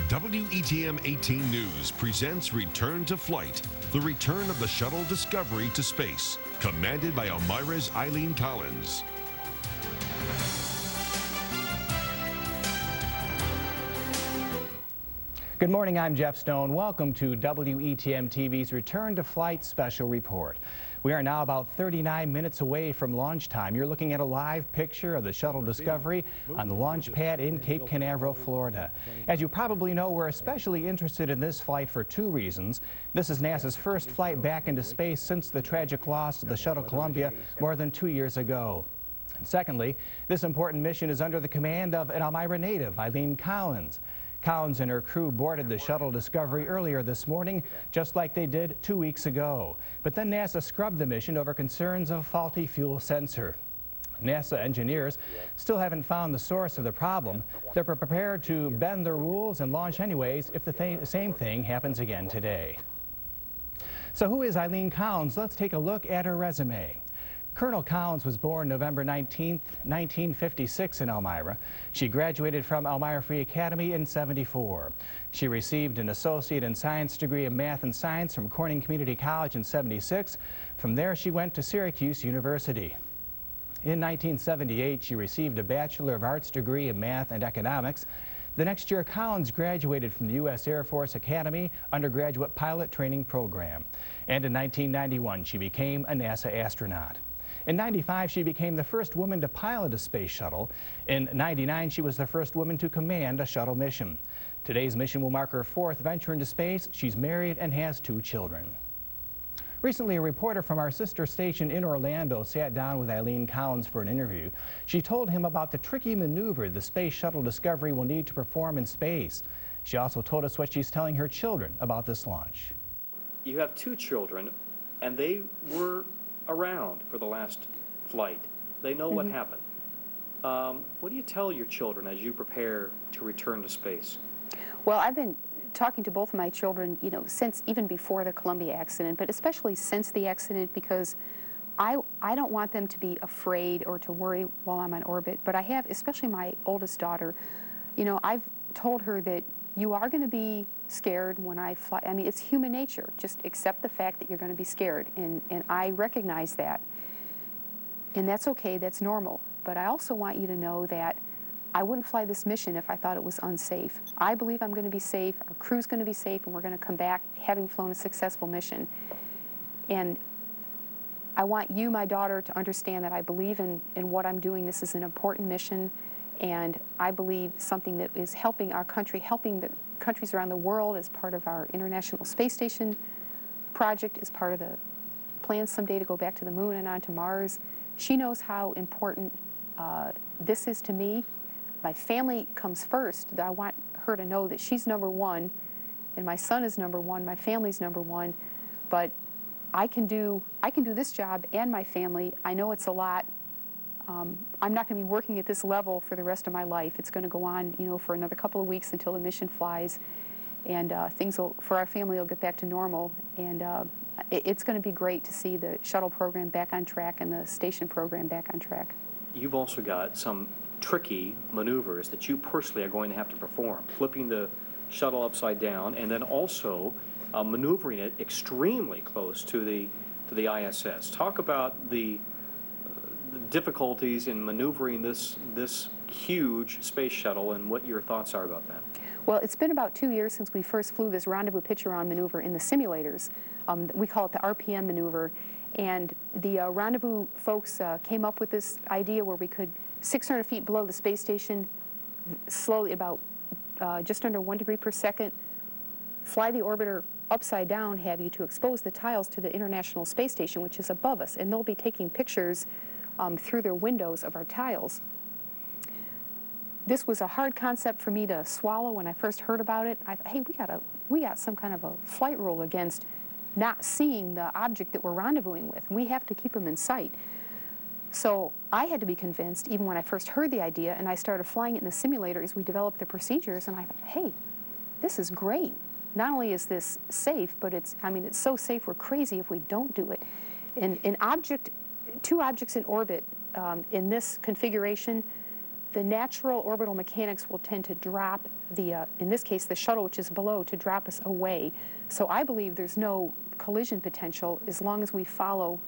WETM 18 News presents Return to Flight, the return of the Shuttle Discovery to space, commanded by Elmira's Eileen Collins. Good morning, I'm Jeff Stone. Welcome to WETM TV's Return to Flight Special Report. We are now about 39 minutes away from launch time. You're looking at a live picture of the Shuttle Discovery on the launch pad in Cape Canaveral, Florida. As you probably know, we're especially interested in this flight for two reasons. This is NASA's first flight back into space since the tragic loss of the Shuttle Columbia more than 2 years ago. And secondly, this important mission is under the command of an Elmira native, Eileen Collins. Collins and her crew boarded the Shuttle Discovery earlier this morning, just like they did 2 weeks ago. But then NASA scrubbed the mission over concerns of a faulty fuel sensor. NASA engineers still haven't found the source of the problem. They're prepared to bend the rules and launch anyways if the same thing happens again today. So who is Eileen Collins? Let's take a look at her resume. Colonel Collins was born November 19, 1956 in Elmira. She graduated from Elmira Free Academy in '74. She received an associate in science degree in math and science from Corning Community College in '76. From there, she went to Syracuse University. In 1978, she received a Bachelor of Arts degree in math and economics. The next year, Collins graduated from the U.S. Air Force Academy undergraduate pilot training program. And in 1991, she became a NASA astronaut. In '95, she became the first woman to pilot a space shuttle. In '99, she was the first woman to command a shuttle mission. Today's mission will mark her fourth venture into space. She's married and has 2 children. Recently, a reporter from our sister station in Orlando sat down with Eileen Collins for an interview. She told him about the tricky maneuver the Space Shuttle Discovery will need to perform in space. She also told us what she's telling her children about this launch. You have 2 children, and they were around for the last flight. They know what happened. What do you tell your children as you prepare to return to space? Well, I've been talking to both of my children, since even before the Columbia accident, but especially since the accident, because I don't want them to be afraid or to worry while I'm on orbit, but I have, especially my oldest daughter, I've told her that you are going to be scared when I fly. I mean, it's human nature. Just accept the fact that you're going to be scared, and I recognize that. And that's okay, that's normal. But I also want you to know that I wouldn't fly this mission if I thought it was unsafe. I believe I'm going to be safe, our crew's going to be safe, and we're going to come back having flown a successful mission. And I want you, my daughter, to understand that I believe in what I'm doing. This is an important mission, and I believe something that is helping our country, helping the countries around the world as part of our International Space Station project, as part of the plans someday to go back to the moon and on to Mars. She knows how important this is to me. My family comes first. I want her to know that she's #1, and my son is #1, my family's #1, but I can do this job and my family. I know it's a lot. I'm not going to be working at this level for the rest of my life. It's going to go on, for another couple of weeks until the mission flies, and for our family will get back to normal. And it's going to be great to see the shuttle program back on track and the station program back on track. You've also got some tricky maneuvers that you personally are going to have to perform, flipping the shuttle upside down, and then also maneuvering it extremely close to the ISS. Talk about the difficulties in maneuvering this huge space shuttle and what your thoughts are about that. Well, it's been about 2 years since we first flew this rendezvous pitch-around maneuver in the simulators. We call it the RPM maneuver, and the rendezvous folks came up with this idea where we could, 600 feet below the space station, slowly, about just under 1 degree per second, fly the orbiter upside down, have you to expose the tiles to the International Space Station, which is above us, and they'll be taking pictures through their windows of our tiles. This was a hard concept for me to swallow when I first heard about it. Hey, we got some kind of a flight rule against not seeing the object that we're rendezvousing with. We have to keep them in sight. So I had to be convinced, even when I first heard the idea, and I started flying it in the simulator as we developed the procedures, and I thought, hey, this is great. Not only is this safe, but it's so safe we're crazy if we don't do it. And 2 objects in orbit in this configuration the natural orbital mechanics will tend to drop the, in this case, the shuttle, which is below, to drop us away. So I believe there's no collision potential as long as we follow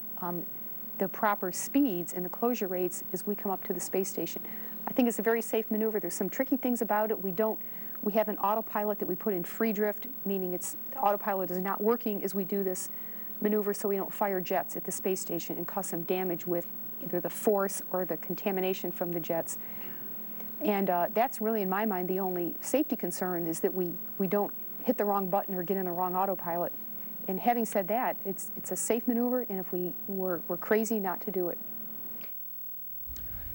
the proper speeds and the closure rates as we come up to the space station. I think it's a very safe maneuver. There's some tricky things about it. We have an autopilot that we put in free drift, meaning the autopilot is not working as we do this maneuver, so we don't fire jets at the space station and cause some damage with either the force or the contamination from the jets. And that's really, in my mind, the only safety concern is that we don't hit the wrong button or get in the wrong autopilot. And having said that, it's a safe maneuver, and if we're crazy not to do it.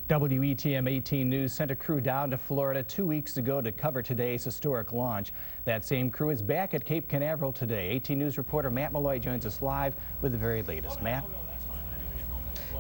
WETM 18 News sent a crew down to Florida 2 weeks ago to cover today's historic launch. That same crew is back at Cape Canaveral today. 18 News reporter Matt Malloy joins us live with the very latest. Matt?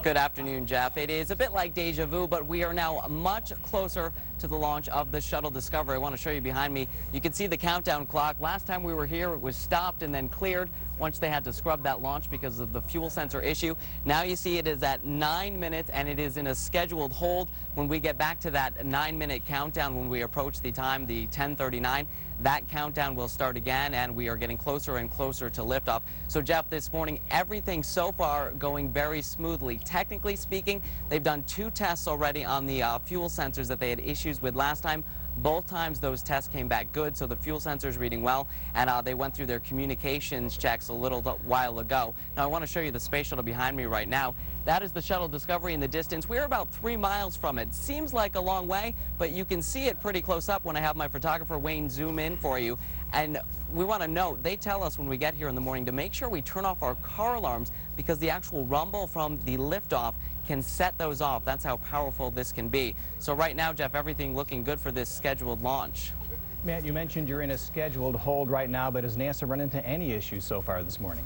Good afternoon, Jeff. It is a bit like deja vu, but we are now much closer to the launch of the Shuttle Discovery. I want to show you behind me. You can see the countdown clock. Last time we were here, it was stopped and then cleared once they had to scrub that launch because of the fuel sensor issue. Now you see it is at 9 minutes, and it is in a scheduled hold. When we get back to that 9-minute countdown, when we approach the time, the 10:39, that countdown will start again, and we are getting closer and closer to liftoff. So, Jeff, this morning, everything so far going very smoothly. Technically speaking, they've done 2 tests already on the fuel sensors that they had issues with last time. Both times those tests came back good, so the fuel sensor is reading well, and they went through their communications checks a little while ago. Now, I want to show you the space shuttle behind me right now. That is the Shuttle Discovery in the distance. We're about 3 miles from it. Seems like a long way, but you can see it pretty close up when I have my photographer Wayne zoom in for you. And we want to note, they tell us when we get here in the morning to make sure we turn off our car alarms because the actual rumble from the liftoff can set those off. That's how powerful this can be. So right now, Jeff, everything looking good for this scheduled launch. Matt, you mentioned you're in a scheduled hold right now, but has NASA run into any issues so far this morning?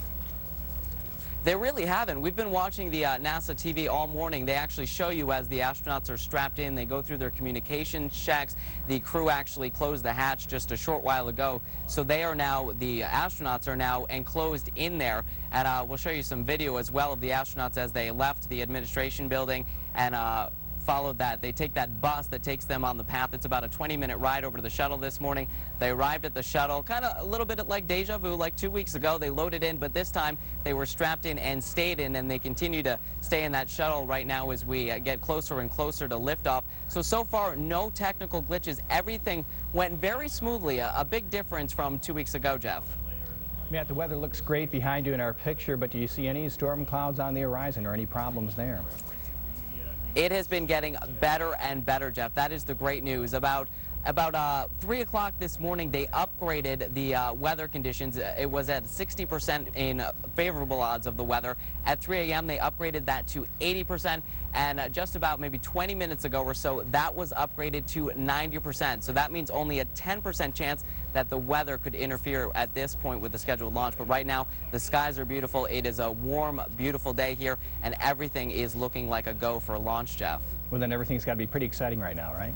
They really haven't. We've been watching the NASA TV all morning. They actually show you as the astronauts are strapped in. They go through their communication checks. The crew actually closed the hatch just a short while ago. So they are now, the astronauts are now enclosed in there. And we'll show you some video as well of the astronauts as they left the administration building and followed that. They take that bus that takes them on the path. It's about a 20-minute ride over to the shuttle this morning. They arrived at the shuttle, kind of a little bit like deja vu, like 2 weeks ago. They loaded in, but this time they were strapped in and stayed in, and they continue to stay in that shuttle right now as we get closer and closer to liftoff. So far, no technical glitches. Everything went very smoothly. A big difference from 2 weeks ago, Jeff. Matt, the weather looks great behind you in our picture, but do you see any storm clouds on the horizon or any problems there? It has been getting better and better, Jeff. That is the great news. About 3 o'clock this morning, they upgraded the weather conditions. It was at 60% in favorable odds of the weather. At 3 a.m., they upgraded that to 80%. And just about maybe 20 minutes ago or so, that was upgraded to 90%. So that means only a 10% chance that the weather could interfere at this point with the scheduled launch. But right now, the skies are beautiful. It is a warm, beautiful day here, and everything is looking like a go for a launch, Jeff. Well, then everything's got to be pretty exciting right now, right?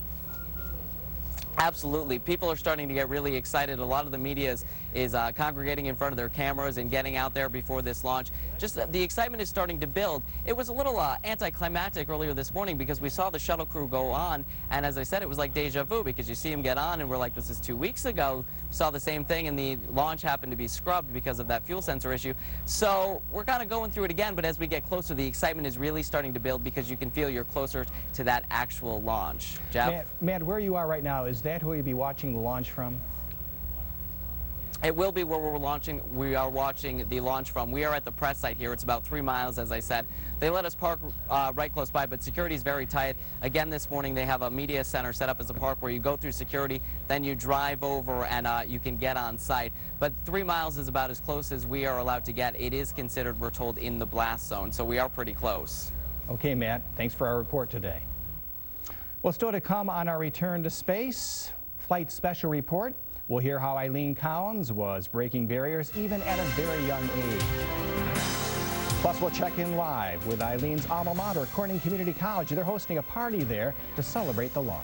Absolutely. People are starting to get really excited. A lot of the media is congregating in front of their cameras and getting out there before this launch. Just the excitement is starting to build. It was a little anticlimactic earlier this morning because we saw the shuttle crew go on, and as I said, it was like deja vu because you see them get on and we're like, this is 2 weeks ago. Saw the same thing, and the launch happened to be scrubbed because of that fuel sensor issue. So we're kind of going through it again, but as we get closer, the excitement is really starting to build because you can feel you're closer to that actual launch. Jeff? Matt, where you are right now, is that who you'll be watching the launch from? It will be where we are watching the launch from. We are at the press site here. It's about 3 miles, as I said. They let us park right close by, but security is very tight. Again, this morning they have a media center set up as a park where you go through security, then you drive over and you can get on site. But 3 miles is about as close as we are allowed to get. It is considered, we're told, in the blast zone, so we are pretty close. Okay, Matt, thanks for our report today. Well, still to come on our return to space flight special report. We'll hear how Eileen Collins was breaking barriers even at a very young age. Plus, we'll check in live with Eileen's alma mater, Corning Community College. They're hosting a party there to celebrate the launch.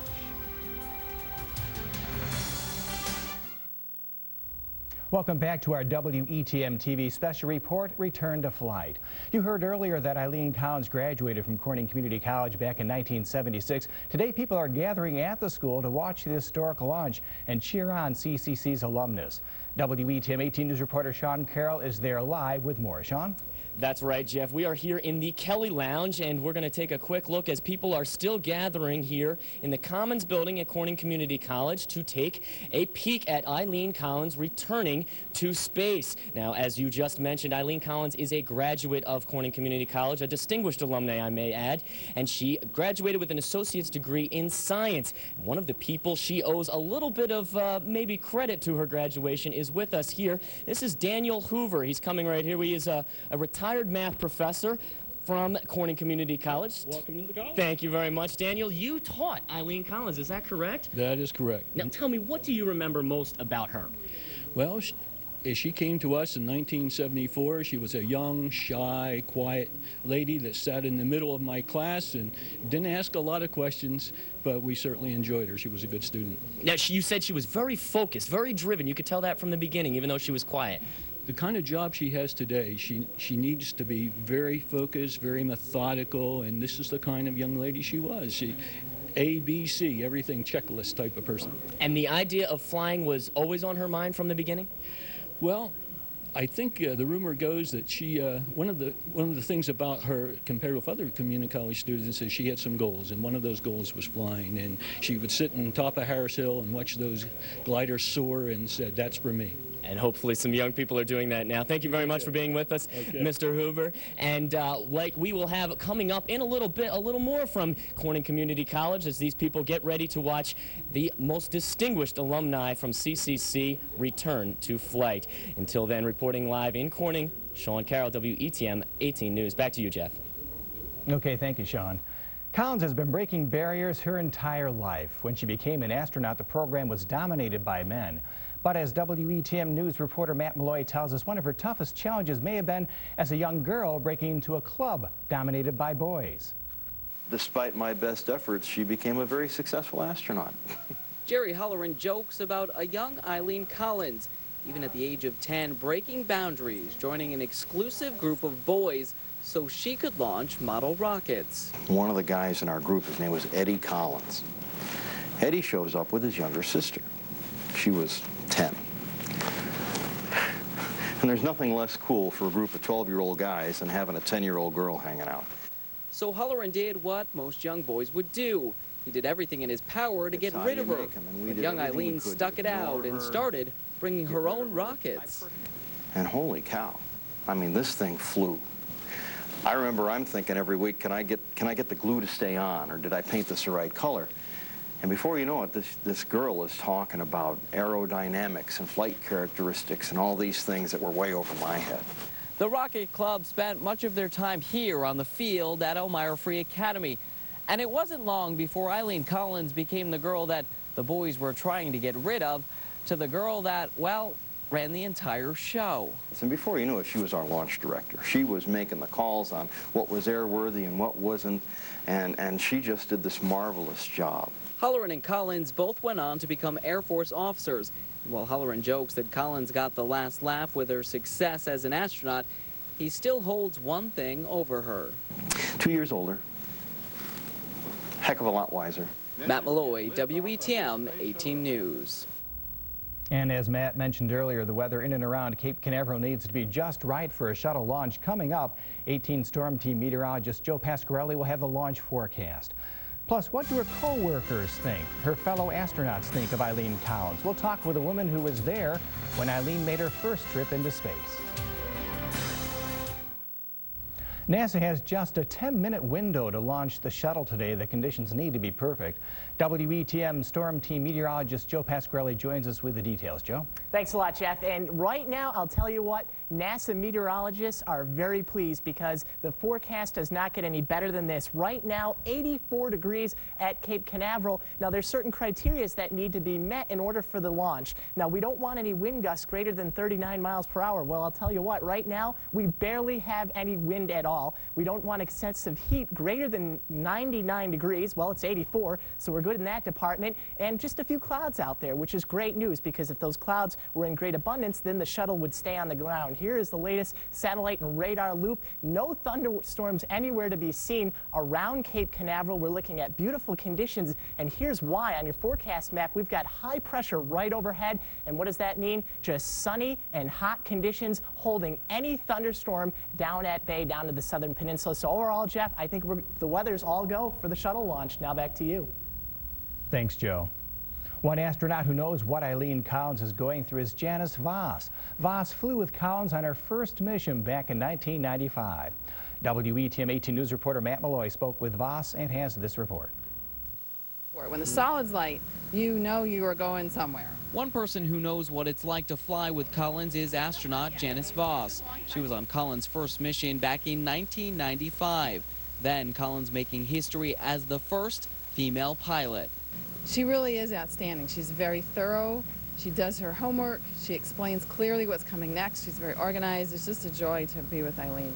Welcome back to our WETM TV special report, Return to Flight. You heard earlier that Eileen Collins graduated from Corning Community College back in 1976. Today, people are gathering at the school to watch the historic launch and cheer on CCC's alumnus. WETM 18 News reporter Sean Carroll is there live with more. Sean? That's right, Jeff. We are here in the Kelly Lounge, and we're going to take a quick look as people are still gathering here in the Commons building at Corning Community College to take a peek at Eileen Collins returning to space. Now, as you just mentioned, Eileen Collins is a graduate of Corning Community College, a distinguished alumni, I may add, and she graduated with an associate's degree in science. One of the people she owes a little bit of maybe credit to her graduation is with us here. This is Daniel Hoover. He's coming right here. He is a retired math professor from Corning Community College. Welcome to the college. Thank you very much, Daniel. You taught Eileen Collins, is that correct? That is correct. Now tell me, what do you remember most about her? Well, she came to us in 1974. She was a young, shy, quiet lady that sat in the middle of my class and didn't ask a lot of questions, but we certainly enjoyed her. She was a good student. Now, you said she was very focused, very driven. You could tell that from the beginning, even though she was quiet. The kind of job she has today, she needs to be very focused, very methodical, and this is the kind of young lady she was. She A, B, C, everything checklist type of person. And the idea of flying was always on her mind from the beginning? Well, I think the rumor goes that she, one of the things about her compared with other community college students is she had some goals, and one of those goals was flying. And she would sit on top of Harris Hill and watch those gliders soar and said, "That's for me." And hopefully some young people are doing that now. Thank you very much for being with us, Mr. Hoover. And like we will have coming up in a little bit, a little more from Corning Community College as these people get ready to watch the most distinguished alumni from CCC return to flight. Until then, reporting live in Corning, Sean Carroll, WETM 18 News. Back to you, Jeff. Okay, thank you, Sean. Collins has been breaking barriers her entire life. When she became an astronaut, the program was dominated by men. But as WETM News reporter Matt Malloy tells us, one of her toughest challenges may have been as a young girl breaking into a club dominated by boys. Despite my best efforts, she became a very successful astronaut. Jerry Holleran jokes about a young Eileen Collins, even at the age of 10, breaking boundaries, joining an exclusive group of boys so she could launch model rockets. One of the guys in our group, his name was Eddie Collins. Eddie shows up with his younger sister. She was 10. And there's nothing less cool for a group of 12-year-old guys than having a 10-year-old girl hanging out. So Holleran did what most young boys would do. He did everything in his power to get rid of her. But young Eileen stuck it out and started bringing her own rockets. And holy cow, I mean, this thing flew. I remember I'm thinking every week, can I get the glue to stay on, or did I paint this the right color? And before you know it, this girl is talking about aerodynamics and flight characteristics and all these things that were way over my head. The Rocket Club spent much of their time here on the field at Elmira Free Academy. And it wasn't long before Eileen Collins became the girl that the boys were trying to get rid of, to the girl that, well, ran the entire show. And before you knew it, she was our launch director. She was making the calls on what was airworthy and what wasn't, and she just did this marvelous job. Holleran and Collins both went on to become Air Force officers. And while Holleran jokes that Collins got the last laugh with her success as an astronaut, he still holds one thing over her. 2 years older, heck of a lot wiser. Matt Malloy, WETM 18 News. And as Matt mentioned earlier, the weather in and around Cape Canaveral needs to be just right for a shuttle launch. Coming up, 18 Storm Team meteorologist Joe Pasquarelli will have the launch forecast. Plus, what do her co-workers think, her fellow astronauts think of Eileen Collins? We'll talk with a woman who was there when Eileen made her first trip into space. NASA has just a 10-minute window to launch the shuttle today. The conditions need to be perfect. WETM Storm Team meteorologist Joe Pasquarelli joins us with the details. Joe? Thanks a lot, Jeff. And right now, I'll tell you what, NASA meteorologists are very pleased because the forecast does not get any better than this. Right now, 84 degrees at Cape Canaveral. Now, there's certain criteria that need to be met in order for the launch. Now, we don't want any wind gusts greater than 39 miles per hour. Well, I'll tell you what, right now, we barely have any wind at all. We don't want excessive heat greater than 99 degrees. Well, it's 84, so we're good good in that department, and just a few clouds out there, which is great news, because if those clouds were in great abundance, then the shuttle would stay on the ground. Here is the latest satellite and radar loop. No thunderstorms anywhere to be seen around Cape Canaveral. We're looking at beautiful conditions, and here's why. On your forecast map, we've got high pressure right overhead, and what does that mean? Just sunny and hot conditions holding any thunderstorm down at bay, down to the southern peninsula. So overall, Jeff, I think the weather's all go for the shuttle launch. Now back to you. Thanks, Joe. One astronaut who knows what Eileen Collins is going through is Janice Voss. Voss flew with Collins on her first mission back in 1995. WETM 18 News reporter Matt Malloy spoke with Voss and has this report. When the solid's light, you know you are going somewhere. One person who knows what it's like to fly with Collins is astronaut Janice Voss. She was on Collins' first mission back in 1995. Then Collins making history as the first female pilot. She really is outstanding. She's very thorough. She does her homework. She explains clearly what's coming next. She's very organized. It's just a joy to be with Eileen.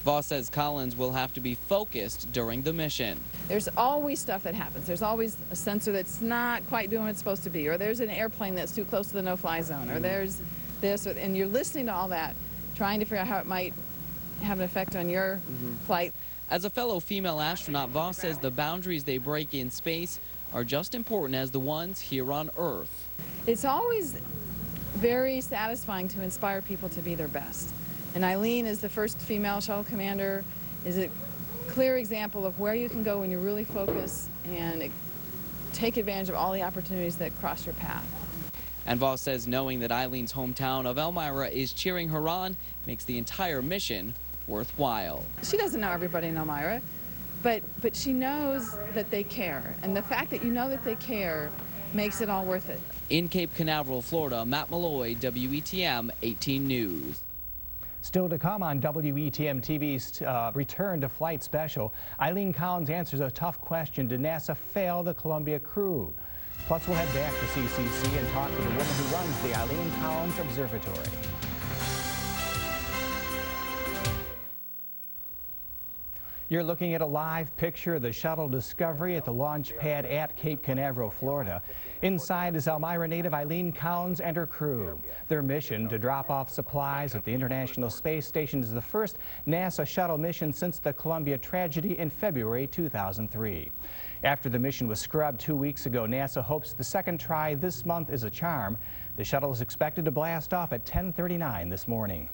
Voss says Collins will have to be focused during the mission. There's always stuff that happens. There's always a sensor that's not quite doing what it's supposed to be, or there's an airplane that's too close to the no-fly zone, or there's this, and you're listening to all that, trying to figure out how it might have an effect on your flight. As a fellow female astronaut, Voss says the boundaries they break in space are just important as the ones here on Earth. It's always very satisfying to inspire people to be their best. And Eileen, is the first female shuttle commander, is a clear example of where you can go when you really focus and take advantage of all the opportunities that cross your path. And Voss says knowing that Eileen's hometown of Elmira is cheering her on makes the entire mission worthwhile. She doesn't know everybody in Elmira, but she knows that they care. And the fact that you know that they care makes it all worth it. In Cape Canaveral, Florida, Matt Malloy, WETM 18 News. Still to come on WETM TV's Return to Flight special, Eileen Collins answers a tough question: did NASA fail the Columbia crew? Plus, we'll head back to CCC and talk to the woman who runs the Eileen Collins Observatory. You're looking at a live picture of the Shuttle Discovery at the launch pad at Cape Canaveral, Florida. Inside is Elmira native Eileen Collins and her crew. Their mission to drop off supplies at the International Space Station is the first NASA shuttle mission since the Columbia tragedy in February 2003. After the mission was scrubbed 2 weeks ago, NASA hopes the second try this month is a charm. The shuttle is expected to blast off at 10:39 this morning.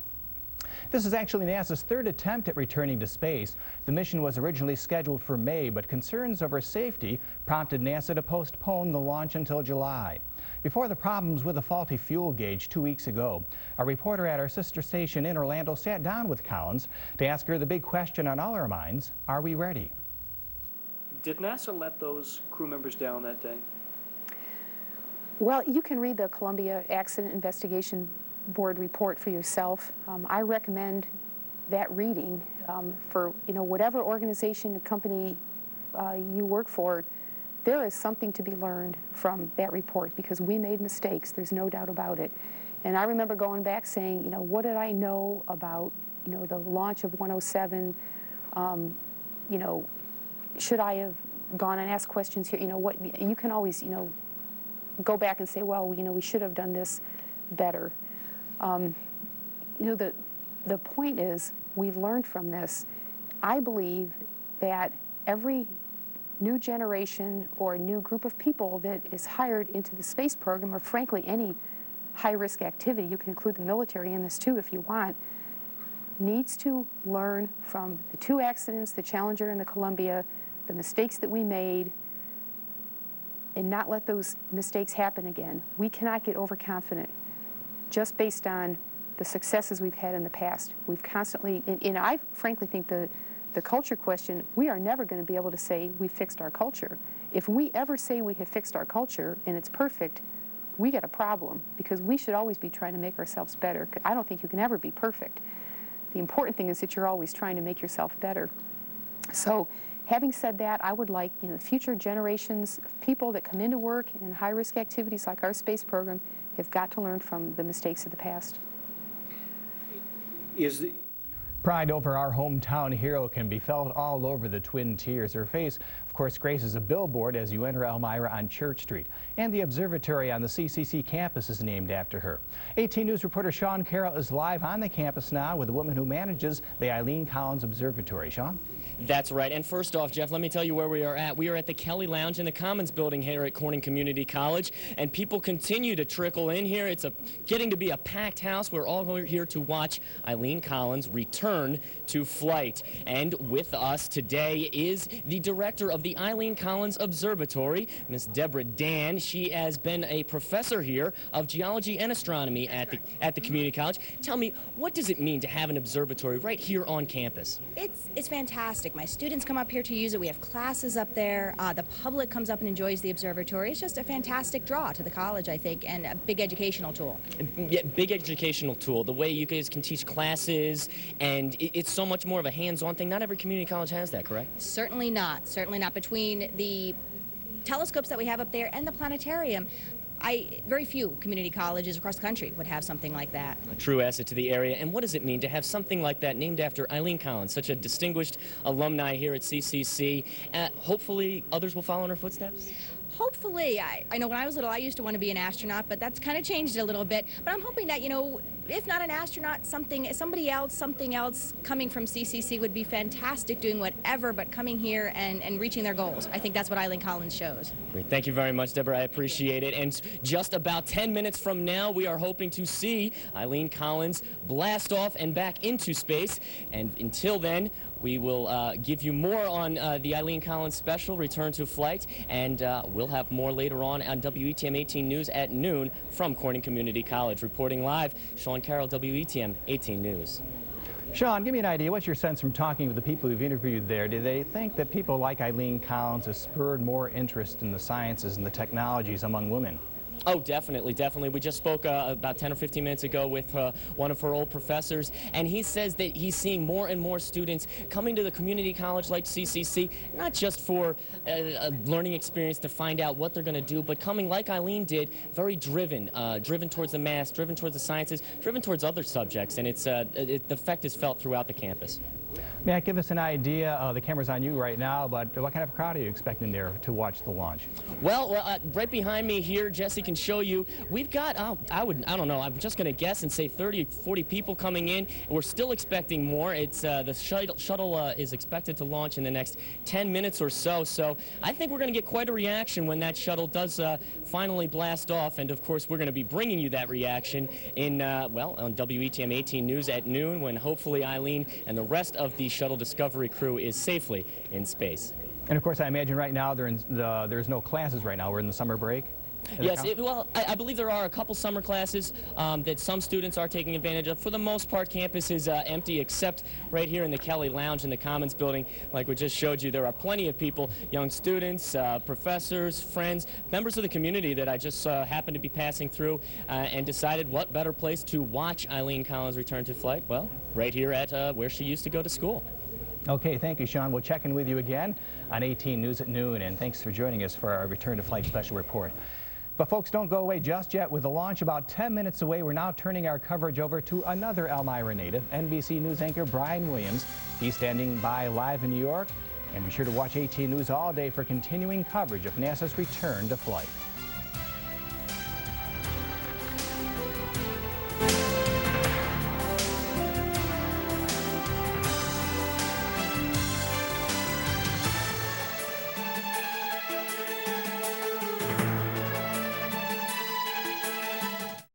This is actually NASA's third attempt at returning to space. The mission was originally scheduled for May, but concerns over safety prompted NASA to postpone the launch until July. Before the problems with a faulty fuel gauge 2 weeks ago, a reporter at our sister station in Orlando sat down with Collins to ask her the big question on all our minds: are we ready? Did NASA let those crew members down that day? Well, you can read the Columbia Accident Investigation Board report for yourself. I recommend that reading for whatever organization or company you work for. There is something to be learned from that report, because we made mistakes. There's no doubt about it. And I remember going back saying, what did I know about the launch of 107? Should I have gone and asked questions here? What you can always go back and say, well, we should have done this better. The point is, we've learned from this. I believe that every new generation or new group of people that is hired into the space program, or frankly any high-risk activity, you can include the military in this too if you want, needs to learn from the two accidents, the Challenger and the Columbia, the mistakes that we made, and not let those mistakes happen again. We cannot get overconfident just based on the successes we've had in the past. We've constantly, and I frankly think the culture question, we are never going to be able to say we fixed our culture. If we ever say we have fixed our culture and it's perfect, we got a problem, because we should always be trying to make ourselves better. I don't think you can ever be perfect. The important thing is that you're always trying to make yourself better. So having said that, I would like future generations of people that come into work in high-risk activities like our space program have got to learn from the mistakes of the past. Pride over our hometown hero can be felt all over the Twin Tiers. Her face, of course, graces a billboard as you enter Elmira on Church Street. And the observatory on the CCC campus is named after her. 18 News reporter Sean Carroll is live on the campus now with the woman who manages the Eileen Collins Observatory. Sean? That's right. And first off, Jeff, let me tell you where we are at. We are at the Kelly Lounge in the Commons building here at Corning Community College, and people continue to trickle in here. It's getting to be a packed house. We're all here to watch Eileen Collins return to flight. And with us today is the director of the Eileen Collins Observatory, Miss Deborah Dan. She has been a professor here of geology and astronomy at the community college. Tell me, what does it mean to have an observatory right here on campus? It's fantastic. My students come up here to use it. We have classes up there. The public comes up and enjoys the observatory. It's just a fantastic draw to the college, I think, and a big educational tool. Yeah, big educational tool. The way you guys can teach classes, and it's so much more of a hands-on thing. Not every community college has that, correct? Certainly not. Certainly not. Between the telescopes that we have up there and the planetarium, very few community colleges across the country would have something like that. A true asset to the area. And what does it mean to have something like that named after Eileen Collins, such a distinguished alumni here at CCC? Hopefully others will follow in her footsteps? Hopefully. I know when I was little, I used to want to be an astronaut, but that's kind of changed a little bit. But I'm hoping that, if not an astronaut, something else coming from CCC would be fantastic, doing whatever, but coming here and reaching their goals. I think that's what Eileen Collins shows. Great. Thank you very much, Deborah. I appreciate it. And just about 10 minutes from now, we are hoping to see Eileen Collins blast off and back into space. And until then, we will give you more on the Eileen Collins special, Return to Flight, and we'll have more later on WETM 18 News at noon from Corning Community College. Reporting live, Sean Carroll, WETM 18 News. Sean, give me an idea. What's your sense from talking with the people who've interviewed there? Do they think that people like Eileen Collins have spurred more interest in the sciences and the technologies among women? Oh, definitely, definitely. We just spoke about 10 or 15 minutes ago with one of her old professors, and he says that he's seeing more and more students coming to the community college like CCC, not just for a learning experience to find out what they're going to do, but coming like Eileen did, very driven, driven towards the math, driven towards the sciences, driven towards other subjects, and the effect is felt throughout the campus. May I give us an idea? The camera's on you right now, but what kind of crowd are you expecting there to watch the launch? Well, right behind me here, Jesse can show you, we've got, I don't know, I'm just going to guess and say 30, 40 people coming in. We're still expecting more. It's the shuttle is expected to launch in the next 10 minutes or so, so I think we're going to get quite a reaction when that shuttle does finally blast off, and of course we're going to be bringing you that reaction in, on WETM 18 News at noon, when hopefully Eileen and the rest of the Shuttle Discovery crew is safely in space. And of course, I imagine right now there's no classes right now. We're in the summer break. Yes, I believe there are a couple summer classes that some students are taking advantage of. For the most part, campus is empty, except right here in the Kelly Lounge in the Commons building. Like we just showed you, there are plenty of people, young students, professors, friends, members of the community that I just happened to be passing through and decided what better place to watch Eileen Collins return to flight? Well, right here at where she used to go to school. Okay, thank you, Sean. We'll check in with you again on 18 News at noon, and thanks for joining us for our Return to Flight special report. But folks, don't go away just yet. With the launch about 10 minutes away, we're now turning our coverage over to another Elmira native, NBC News anchor Brian Williams. He's standing by live in New York. And be sure to watch 18 News all day for continuing coverage of NASA's return to flight.